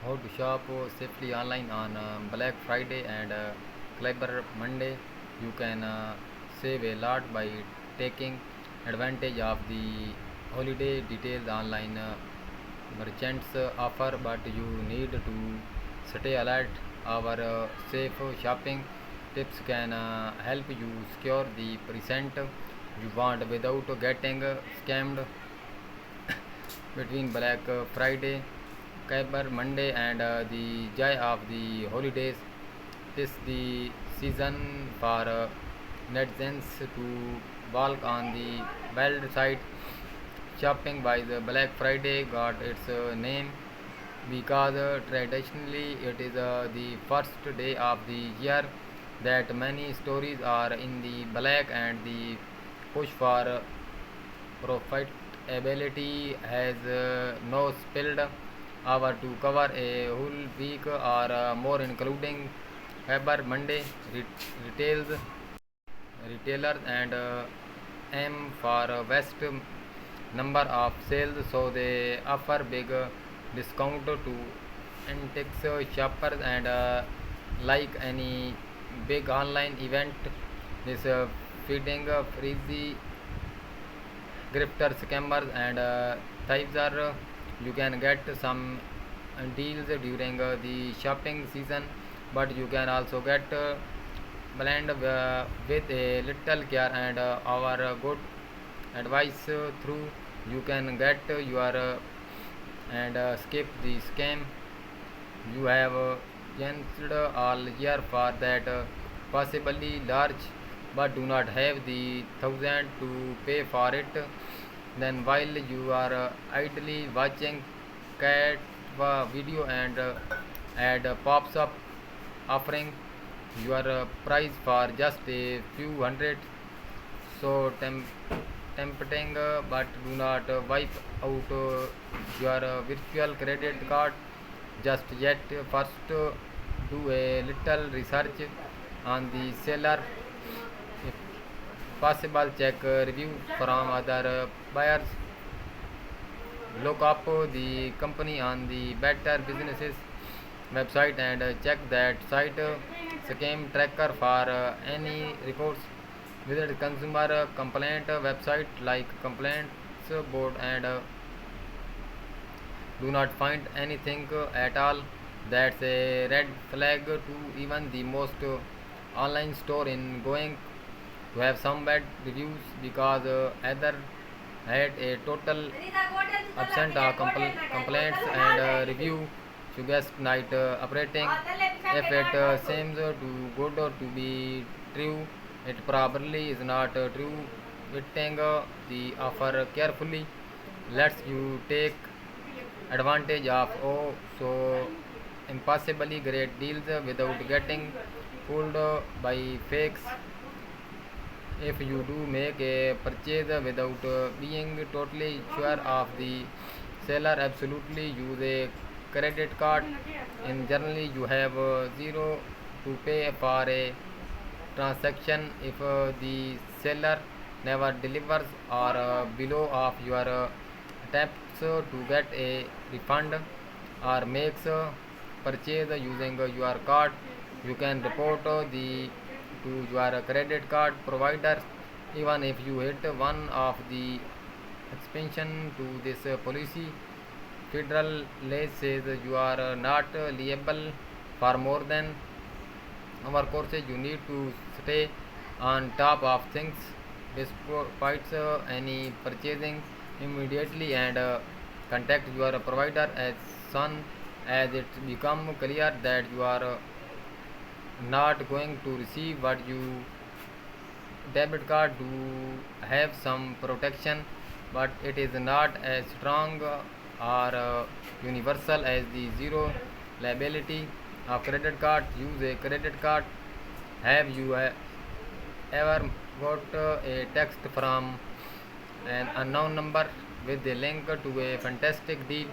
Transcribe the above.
How to shop safely online on Black Friday and Cyber Monday. You can save a lot by taking advantage of the holiday details online merchants offer, but you need to stay alert. Our safe shopping tips can help you secure the present you want without getting scammed between Black Friday, Cyber Monday, and the joy of the holidays. This the season for netizens to walk on the wild side. Shopping by the Black Friday got its name because traditionally it is the first day of the year that many stories are in the black, and the push for profitability has no spilled over to cover a whole week or more, including Cyber Monday retails retailers and aim for a vast number of sales, so they offer big discount to antiques shoppers, and like any big online event, this feeding frenzy grifters, scammers, and thieves are. You can get some deals during the shopping season, but you can also get blend with a little care and our good advice through. You can get your and skip the scam you have chanced all year for that possibly large, but do not have the thousand to pay for it. Then while you are idly watching cat video and ad pops up offering your price for just a few hundred, so tempting, but do not wipe out your virtual credit card just yet. First, do a little research on the seller. If possible, check review from other buyers. Look up the company on the Better Businesses website and check that site scam tracker for any reports. Visit consumer complaint website like complaints board and do not find anything at all. That's a red flag to even the most online store in going to have some bad reviews, because either had a total absent complaints and review suggest night operating. If it seems too good to be true, it probably is not true. Waiting the offer carefully lets you take advantage of so impossibly great deals without getting fooled by fakes. If you do make a purchase without being totally sure of the seller, absolutely use a credit card. In generally, you have zero to pay for a transaction if the seller never delivers or below of your attempts to get a refund or makes purchase using your card. You can report the to your credit card provider. Even if you hit one of the expansion to this policy, federal law says you are not liable for more than our courses. You need to stay on top of things despite any purchasing immediately, and contact your provider as soon as it become clear that you are not going to receive what you debit card do have some protection, but it is not as strong or universal as the zero liability of credit card. Use a credit card. Have you ever got a text from an unknown number with a link to a fantastic deal?